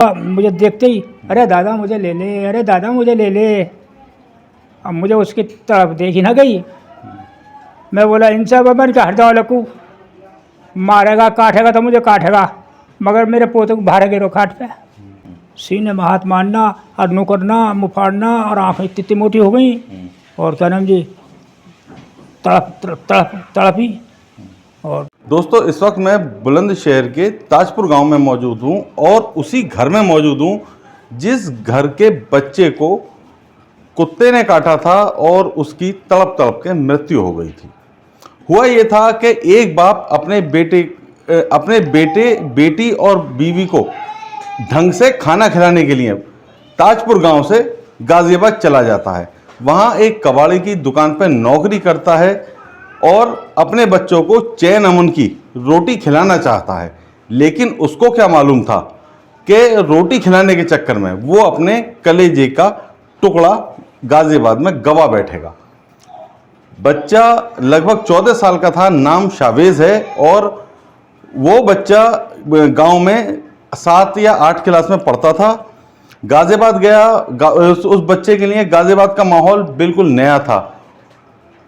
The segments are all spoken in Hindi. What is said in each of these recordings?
मुझे देखते ही अरे दादा मुझे ले ले, अरे दादा मुझे ले ले। अब मुझे उसकी तरफ देखी ना गई। मैं बोला इनसे बबन का हरदा वाला को मारेगा काटेगा तो मुझे काटेगा, मगर मेरे पोते को बाहर गिरो खाट पे। सीने में हाथ मारना और नू करना, मुँह फाड़ना, और आँखें इतनी मोटी हो गई। और क्या नाम जी, तड़पी। और दोस्तों इस वक्त मैं बुलंदशहर के ताजपुर गांव में मौजूद हूं और उसी घर में मौजूद हूं जिस घर के बच्चे को कुत्ते ने काटा था और उसकी तड़प तड़प के मृत्यु हो गई थी। हुआ ये था कि एक बाप अपने बेटे बेटी और बीवी को ढंग से खाना खिलाने के लिए ताजपुर गांव से गाजियाबाद चला जाता है। वहां एक कबाड़ी की दुकान पर नौकरी करता है और अपने बच्चों को चैन अमन की रोटी खिलाना चाहता है, लेकिन उसको क्या मालूम था कि रोटी खिलाने के चक्कर में वो अपने कलेजे का टुकड़ा गाजियाबाद में गवा बैठेगा। बच्चा लगभग 14 साल का था, नाम शावेज है, और वो बच्चा गांव में 7 या 8 क्लास में पढ़ता था। गाजियाबाद गया। उस बच्चे के लिए गाजियाबाद का माहौल बिल्कुल नया था।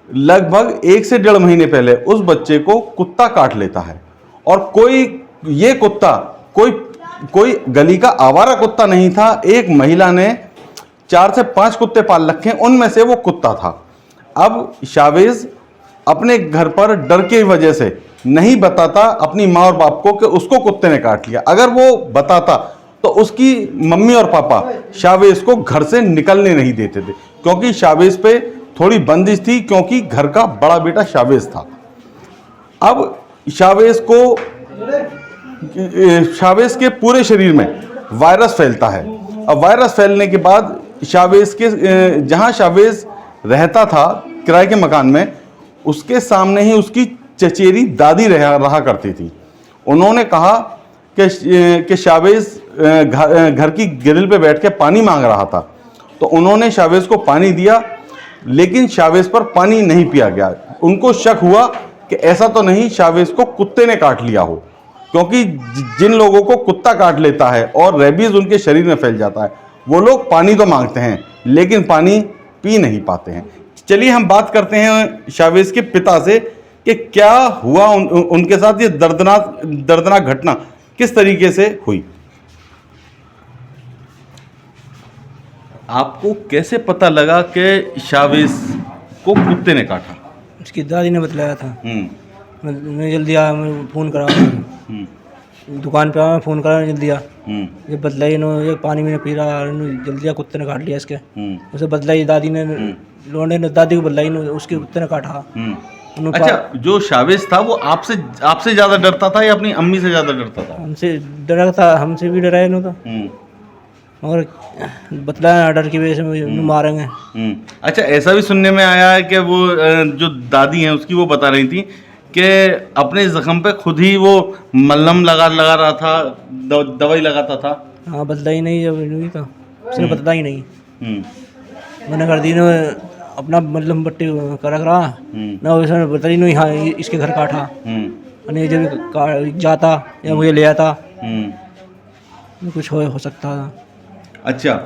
लगभग 1 से 1.5 महीने पहले उस बच्चे को कुत्ता काट लेता है, और ये कुत्ता कोई गली का आवारा कुत्ता नहीं था। एक महिला ने 4 से 5 कुत्ते पाल रखे, उनमें से वो कुत्ता था। अब शावेज अपने घर पर डर की वजह से नहीं बताता अपनी माँ और बाप को कि उसको कुत्ते ने काट लिया। अगर वो बताता तो उसकी मम्मी और पापा शावेज को घर से निकलने नहीं देते थे, क्योंकि शावेज पे थोड़ी बंदिश थी, क्योंकि घर का बड़ा बेटा शावेज था। अब शावेज के पूरे शरीर में वायरस फैलता है। अब वायरस फैलने के बाद जहां शावेज रहता था किराए के मकान में, उसके सामने ही उसकी चचेरी दादी रहा करती थी। उन्होंने कहा कि शावेज घर की ग्रिल पे बैठ के पानी मांग रहा था, तो उन्होंने शावेज को पानी दिया, लेकिन शावेज पर पानी नहीं पिया गया। उनको शक हुआ कि ऐसा तो नहीं शावेज को कुत्ते ने काट लिया हो, क्योंकि जिन लोगों को कुत्ता काट लेता है और रेबीज उनके शरीर में फैल जाता है, वो लोग पानी तो मांगते हैं लेकिन पानी पी नहीं पाते हैं। चलिए हम बात करते हैं शावेज के पिता से कि क्या हुआ उनके साथ, ये दर्दनाक घटना किस तरीके से हुई। आपको कैसे पता लगा कि शावेज को कुत्ते ने काटा? उसकी दादी ने बतलाया था। मैं जल्दी आया, मैं फ़ोन करा, दुकान पे आया, फ़ोन करा, जल्दी आ। ये बतलाई ये पानी में पी रहा, जल्दी आ, कुत्ते ने काट लिया इसके। उसे बतलाई दादी ने, लोंडे ने दादी को बतलाई, उसके कुत्ते ने काटा। अच्छा, जो शावेज था वो आपसे ज्यादा डरता था या अपनी अम्मी से ज्यादा डरता था? हमसे डरा था, हमसे भी डराया नहीं था, और बतलाया डर की वजह से मारेंगे। अच्छा, ऐसा भी सुनने में आया है कि वो जो दादी हैं उसकी, वो बता रही थी कि अपने जख्म पे खुद ही वो मलहम लगा रहा था, दवाई लगाता था। हाँ, बतलाई नहीं, जब नहीं था उसने बतला ही नहीं। मैंने कर दी न अपना मलहम पट्टी कर रहा ना, उसने बताई नहीं। हाँ, इसके घर काटा, और जब जाता या मुझे ले आता कुछ हो सकता था। अच्छा,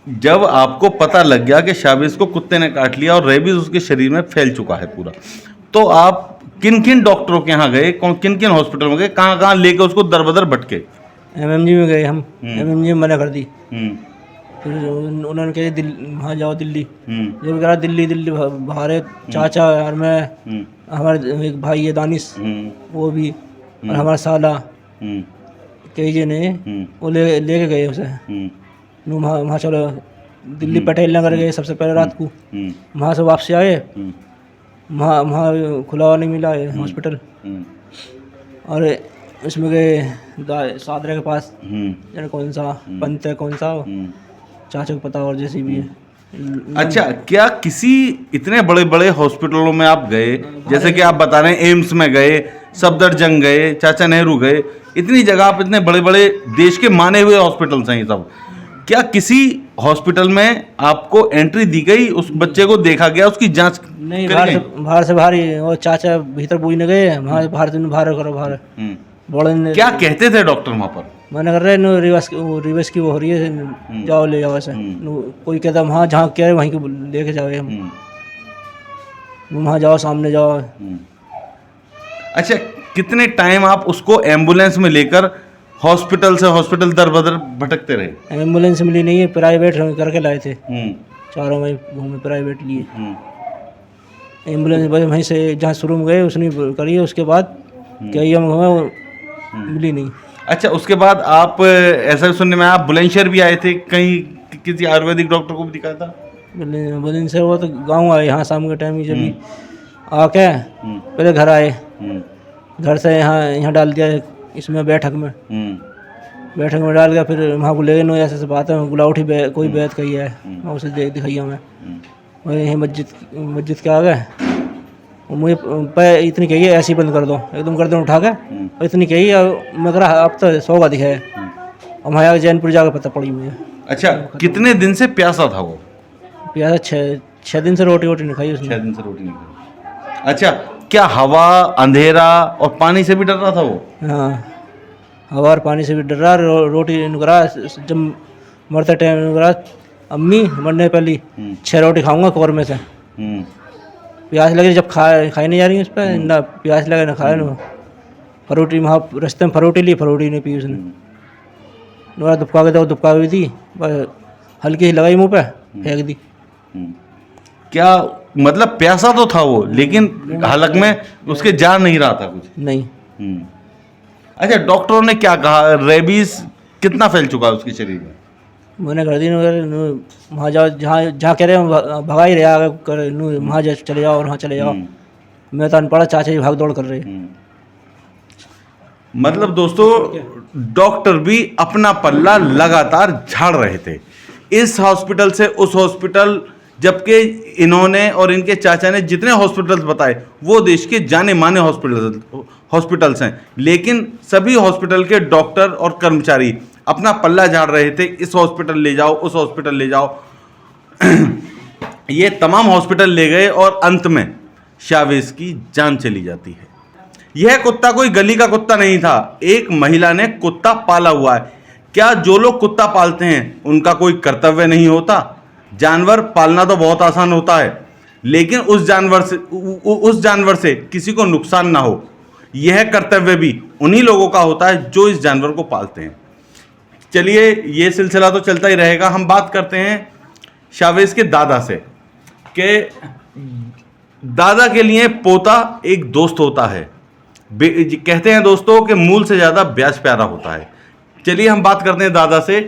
जब आपको पता लग गया कि शावेज को कुत्ते ने काट लिया और रेबीज उसके शरीर में फैल चुका है पूरा, तो आप किन किन डॉक्टरों के यहाँ गए, किन किन हॉस्पिटल में गए, कहाँ कहाँ लेके उसको दर बदर भटके? MMG में गए हम। MMG में मना कर दी। फिर उन्होंने कहा वहाँ जाओ दिल्ली। जब कहा दिल्ली बाहर है चाचा और मैं, हमारे एक भाई है दानिश, वो भी, और हमारा साला, कई जने वो लेके गए उसे। वहाँ चलो दिल्ली पटेल नगर गए सबसे पहले रात को। वहाँ से वापसी आए, वहाँ खुला हुआ नहीं मिला है हॉस्पिटल, और इसमें गए सादरा के पास, कौन सा पंत है, कौन सा चाचा को पता, और जैसी भी है। अच्छा, क्या किसी इतने बड़े बड़े हॉस्पिटलों में आप गए, जैसे कि आप बता रहे हैं एम्स में गए, सफदरजंग गए, चाचा नेहरू गए, इतनी जगह आप, इतने बड़े बड़े देश के माने हुए हॉस्पिटल्स हैं ये सब, क्या किसी हॉस्पिटल में आपको एंट्री दी गई, उस बच्चे को देखा गया, उसकी जांच नहीं? बाहर से बाहर ही, वो चाचा भीतर पूछने गए, बाहर करो बाहर। क्या कहते थे डॉक्टर वहाँ पर? मैंने कर रहे नो रिवर्स की वो हो रही है, जाओ ले जाओ ऐसे। कोई कहता वहाँ जहाँ कह रहे वहीं को लेके जाओ हम, वहाँ जाओ सामने जाओ। अच्छा, कितने टाइम आप उसको एम्बुलेंस में लेकर हॉस्पिटल से हॉस्पिटल दर बदर भटकते रहे? एम्बुलेंस मिली नहीं है, प्राइवेट करके लाए थे, चारों में घूमे प्राइवेट लिए। एम्बुलेंस वहीं से जहाँ शुरू में गए उसने करी है, उसके बाद क्या हम घूमे वो मिली नहीं। अच्छा, उसके बाद आप ऐसा सुनने में आप बुलंदशहर भी आए थे, कहीं किसी आयुर्वेदिक डॉक्टर को भी दिखाया था? बुलंदशहर वो तो गांव आए, यहाँ शाम के टाइम जब भी आके पहले घर आए, घर से यहाँ डाल दिया इसमें बैठक में डाल गया। फिर वहाँ को ले गए, ऐसे बात है गुलाउठी कोई बैत कही है, वहाँ उसे दिखाई हमें। वही यहीं मस्जिद के आ गए, मुझे पैर इतनी कही ऐसे ही बंद कर दो, एकदम गर्दन उठा के, और इतनी कही मैं कह रहा अब तो 100 का दिखाया। अब यहाँ जैनपुर जाकर पता पड़ी मुझे। अच्छा, कितने दिन से प्यासा था वो? प्यासा 6 दिन से रोटी नहीं खाई उसने। 6 दिन से रोटी नहीं खाई। अच्छा, क्या हवा, अंधेरा और पानी से भी डर रहा था वो? हाँ, हवा और पानी से भी डर रहा, रोटी नुकरा। जब मरते टाइम नुकरा, अम्मी मरने पहली 6 रोटी खाऊंगा कवर में से। प्यास लगे जब खाई नहीं जा रही उस पर, ना प्यास लगे ना खाए ना। फरोटी वहाँ रास्ते में फरोटी ली, फरोटी नहीं पी उसने। नुकरा दुबका के दो, दुबका हुई थी, बस हल्की ही लगाई मुँह पे, फेंक दी। क्या मतलब प्यासा तो था वो, लेकिन हलक में उसके जा नहीं रहा था कुछ? नहीं। अच्छा, डॉक्टरों ने क्या कहा, रेबीज कितना फैल चुका है उसके शरीर में? मैंने कर दी वहाँ जाओ, जहाँ कह रहे हैं भगा ही रहा आगे कर, वहाँ चले जाओ और वहाँ चले जाओ। मैं तो अनपढ़, चाचा जी भाग दौड़ कर रहे। मतलब दोस्तों, डॉक्टर भी अपना पल्ला लगातार झाड़ रहे थे, इस हॉस्पिटल से उस हॉस्पिटल, जबकि इन्होंने और इनके चाचा ने जितने हॉस्पिटल्स बताए वो देश के जाने माने हॉस्पिटल्स हैं, लेकिन सभी हॉस्पिटल के डॉक्टर और कर्मचारी अपना पल्ला झाड़ रहे थे, इस हॉस्पिटल ले जाओ, उस हॉस्पिटल ले जाओ। ये तमाम हॉस्पिटल ले गए और अंत में शावेज की जान चली जाती है। यह कुत्ता कोई गली का कुत्ता नहीं था, एक महिला ने कुत्ता पाला हुआ है। क्या जो लोग कुत्ता पालते हैं उनका कोई कर्तव्य नहीं होता? जानवर पालना तो बहुत आसान होता है, लेकिन उस जानवर से किसी को नुकसान ना हो, यह कर्तव्य भी उन्हीं लोगों का होता है जो इस जानवर को पालते हैं। चलिए, ये सिलसिला तो चलता ही रहेगा। हम बात करते हैं शावेज के दादा से, कि दादा के लिए पोता एक दोस्त होता है। कहते हैं दोस्तों कि मूल से ज़्यादा ब्याज प्यारा होता है। चलिए हम बात करते हैं दादा से,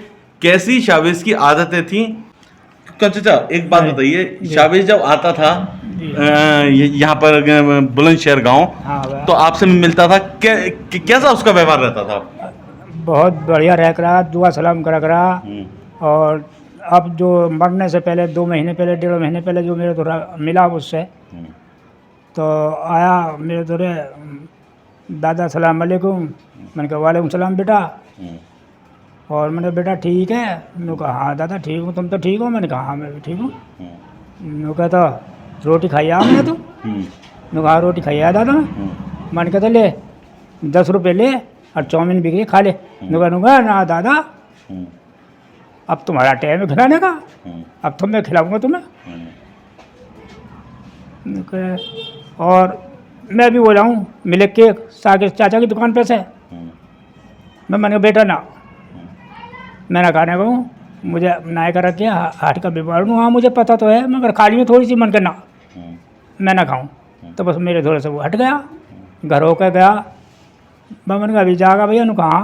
कैसी शावेज की आदतें थी। चाचा, एक बात बताइए, शावेज जब आता था यहाँ पर बुलंदशहर गांव, तो आपसे मिलता था, कैसा उसका व्यवहार रहता था? बहुत बढ़िया रह करा, दुआ सलाम करा करा। और अब जो मरने से पहले 2 महीने पहले, 1.5 महीने पहले जो मेरे थोड़ा मिला उससे, तो आया मेरे थोड़े, दादा सलाम वालेकुम। मैंने कहा वालेकुम सलाम बेटा। और मैंने बेटा ठीक है? मैंने कहा हाँ दादा ठीक हूँ, तुम तो ठीक हो? मैंने कहा हाँ मैं भी ठीक हूँ। मैंने कहा तो रोटी खाई आ मैंने, तो मैंने कहा रोटी खाई आ दादा। मैंने कहा ले 10 रुपये ले और चाउमीन बिक खा ले। नुका ना दादा, अब तुम्हारा टाइम है खिलाने का, अब तो मैं खिलाऊंगा तुम्हें। और मैं भी वो जाऊँ मिल्क केक साकिर चाचा की दुकान पे से। मैंने कहा बेटा ना, मैं ना खाने को हूँ, मुझे नाय कर रखे हार्ट का बीमार हूँ। हाँ मुझे पता तो है, मगर खाली में थोड़ी सी मन करना मैं ना खाऊँ। तो बस मेरे थोड़े से वो हट गया, घर होकर गया। मैंने कहा अभी जागा भैया? नु कहा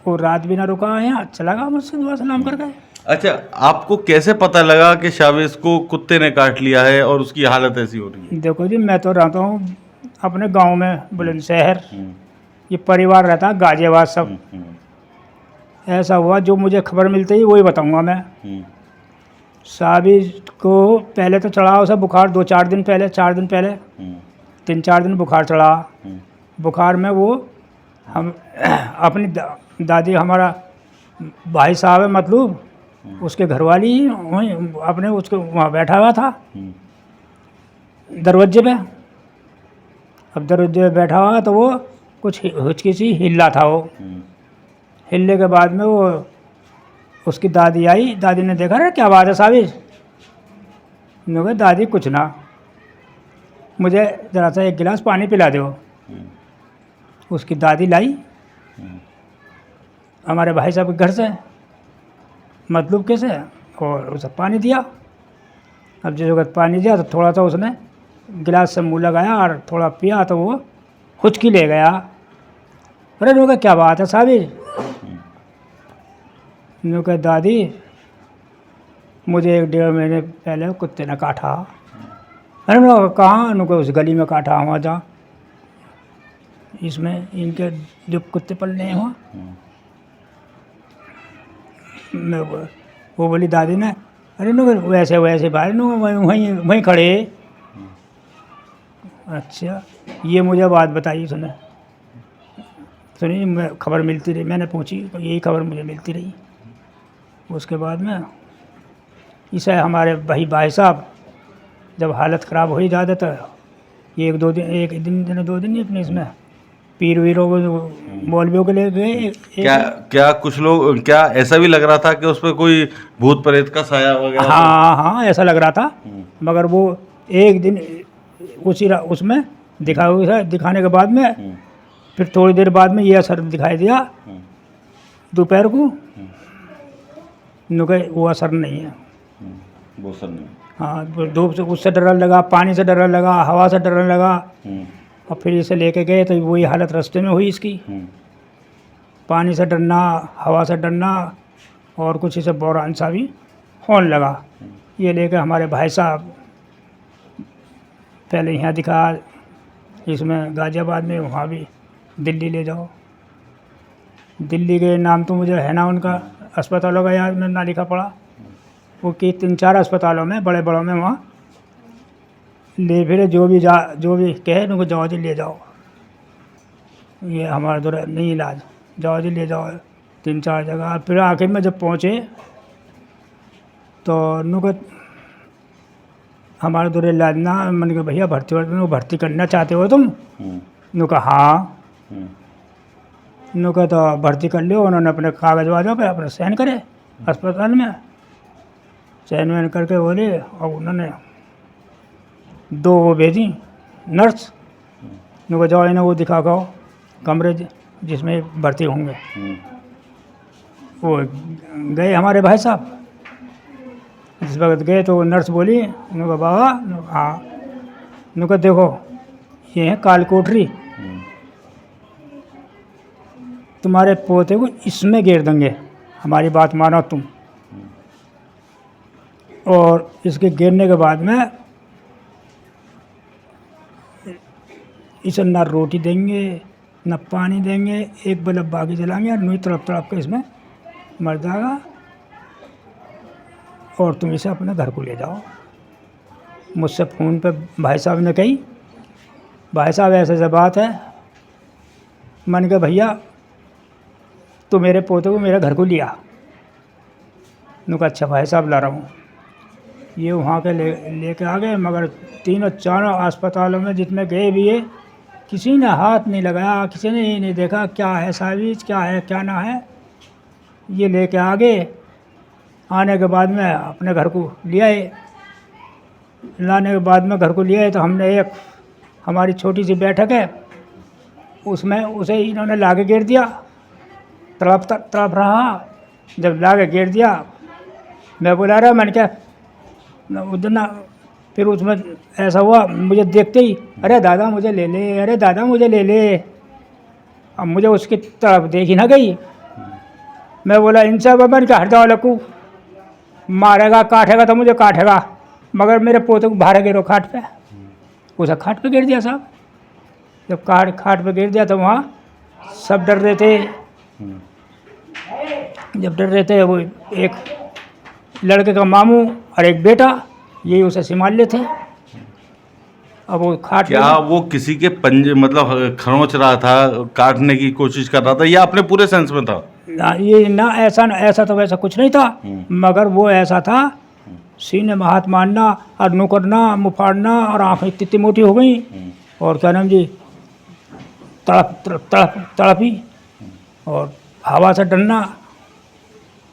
वो रात भी ना रुका, यहाँ चला गया मुझसे दुआ सलाम कर गए। अच्छा, आपको कैसे पता लगा कि शावेज को कुत्ते ने काट लिया है और उसकी हालत ऐसी हो रही है? देखो जी, मैं तो रहता हूँ अपने गांव में बुलंदशहर, ये परिवार रहता है गाजियाबाद सब। ऐसा हुआ जो मुझे खबर मिलती है वही बताऊंगा मैं। शावेज को पहले तो चढ़ा उसे बुखार 2-4 दिन पहले, 4 दिन पहले, 3-4 दिन बुखार चढ़ा। बुखार में वो हम अपनी दादी, हमारा भाई साहब है मतलब, उसके घरवाली वहीं अपने उसके वहाँ बैठा हुआ था दरवाजे पे। अब दरवाजे पे बैठा हुआ तो वो कुछ हिचकी सी हिल रहा था वो। हिलने के बाद में वो उसकी दादी आई, दादी ने देखा रे क्या बात है साबिर, मैं कहा दादी कुछ ना, मुझे ज़रा सा एक गिलास पानी पिला दो। उसकी दादी लाई हमारे भाई साहब के घर से मतलब के से, और उसे पानी दिया। अब जिस वक्त पानी दिया तो थोड़ा सा उसने गिलास से मुँह लगाया और थोड़ा पिया तो वो हुचकी ले गया। अरे नो क्या बात है साबिर, नो कहा दादी मुझे 1-1.5 महीने पहले कुत्ते ने काटा। अरे नो कहाँ, नो उस गली में काटा, वहाँ जा इसमें इनके जो कुत्ते पलने हैं वहाँ। मैं वो बोली दादी ने, अरे नो वैसे वैसे भाई नो वहीं वहीं खड़े। अच्छा ये मुझे बात बताई सुनी मैं खबर मिलती रही, मैंने पूछी तो यही खबर मुझे मिलती रही। उसके बाद में इसे हमारे भाई साहब जब हालत ख़राब हो ही जाते तो ये 1-2 दिन 2 दिन ही अपने इसमें पीर वीरों को मौलवियों के लिए गए। क्या कुछ लोग, क्या ऐसा भी लग रहा था कि उस पर कोई भूत प्रेत का साया वगैरह? हाँ ऐसा लग रहा था, मगर वो एक दिन उसमें दिखाने के बाद में फिर थोड़ी देर बाद में ये असर दिखाई दिया दोपहर को, नुके वो असर नहीं है, वो असर नहीं। हाँ धूप से उससे डर लगा, पानी से डर लगा, हवा से डर लगा, और फिर इसे लेके गए तो वही हालत रास्ते में हुई इसकी। पानी से डरना, हवा से डरना और कुछ इसे बौरान सा भी होने लगा। ये लेके हमारे भाई साहब पहले यहाँ दिखा, इसमें गाज़ियाबाद में, वहाँ भी दिल्ली ले जाओ। दिल्ली के नाम तो मुझे है ना उनका अस्पतालों का याद में ना लिखा पड़ा, वो कि 3-4 अस्पतालों में बड़े बड़ों में वहाँ ले फिरे, जो भी कहे उनको जाओ जी ले जाओ, ये हमारा दौरा नहीं इलाज, जाओ जी ले जाओ 3-4 जगह। फिर आखिर में जब पहुँचे तो उनको हमारे दौरे इलाज ना, मैंने कहा भैया भर्ती करना चाहते हो तुम? नु कहा हाँ। नु कहा तो भर्ती कर लियो। उन्होंने अपने कागज वाजों पे अपने साइन करे अस्पताल में, साइन वैन करके बोले, और उन्होंने 2 वो भेजी नर्स, नु जाओ इन्हें वो दिखा गो कमरे जिसमें भर्ती होंगे। वो गए हमारे भाई साहब, जिस वक्त गए तो नर्स बोली, नुका बाबा हाँ, नुका देखो ये है काल कोठरी, तुम्हारे पोते को इसमें घेर देंगे, हमारी बात मानो तुम, और इसके गिरने के बाद में इसे ना रोटी देंगे न पानी देंगे, एक बल्ब बाकी जलाएंगे और नई तड़प के इसमें मर जाएगा, और तुम इसे अपने घर को ले जाओ। मुझसे फ़ोन पे भाई साहब ने कही, भाई साहब ऐसे बात है। मैंने कहा भैया तो मेरे पोते को मेरे घर को लिया। उनका अच्छा भाई साहब ला रहा हूँ। ये वहाँ के लेके आ गए, मगर 3-4 अस्पतालों में जितने गए भी है किसी ने हाथ नहीं लगाया, किसी ने ये नहीं देखा क्या है साबिज, क्या है क्या ना है। ये लेके आ गए, आने के बाद में अपने घर को ले आए। लाने के बाद में घर को ले आए तो हमने एक हमारी छोटी सी बैठक है उसमें उसे इन्होंने लाके गिर दिया, तड़प रहा। जब लाके गिर दिया मैं बुला रहा, मैंने क्या उधर ना, फिर उसमें ऐसा हुआ मुझे देखते ही, अरे दादा मुझे ले ले, अरे दादा मुझे ले ले। अब मुझे उसकी तरफ देखी ना गई। मैं बोला इनसे बबन का हट जाओ लकू, मारेगा काटेगा तो मुझे काटेगा, मगर मेरे पोते को बाहर गिरो खाट पे। उसे खाट पे गिर दिया साहब। जब खाट पे गिर दिया तो वहाँ सब डर रहे थे। जब डर रहे थे, वो एक लड़के का मामू और एक बेटा, यही उसे संभाल थे। अब वो खाट, क्या वो किसी के पंजे मतलब खरोंच रहा था, काटने की कोशिश कर रहा था, या अपने पूरे सेंस में था? ये ना ऐसा तो वैसा कुछ नहीं था, मगर वो ऐसा था सीने में हाथ मारना और नुकरना, मुफाड़ना, और आँखें इतनी मोटी हो गई, और क्या नाम जी तड़पी और हवा से डरना।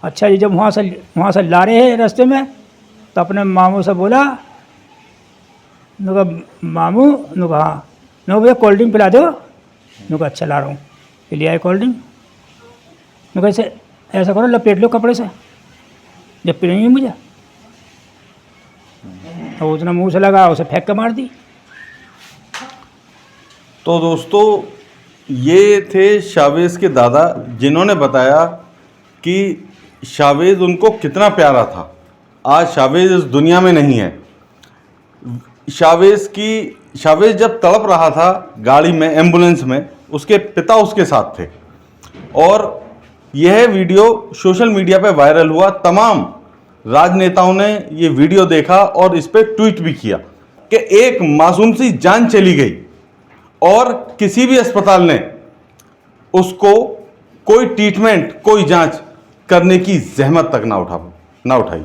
अच्छा जी, जब वहाँ से ला रहे हैं रास्ते में, तो अपने मामू से बोला, मामू हाँ, भैया कोल्ड ड्रिंक पिला दो। अच्छा ला रहा हूँ, फिर ले आए कोल्ड ड्रिंक। ऐसे ऐसा करो, लपेट लो कपड़े से, जब पिलेंगे मुझे। और उसने मुँह से लगा, उसे फेंक के मार दी। तो दोस्तों, ये थे शावेज के दादा, जिन्होंने बताया कि शावेज उनको कितना प्यारा था। आज शावेज इस दुनिया में नहीं है। शावेज जब तड़प रहा था गाड़ी में, एम्बुलेंस में, उसके पिता उसके साथ थे। और यह वीडियो सोशल मीडिया पे वायरल हुआ। तमाम राजनेताओं ने ये वीडियो देखा और इस पे ट्वीट भी किया कि एक मासूम सी जान चली गई और किसी भी अस्पताल ने उसको कोई ट्रीटमेंट, कोई जांच करने की जहमत तक ना उठाई।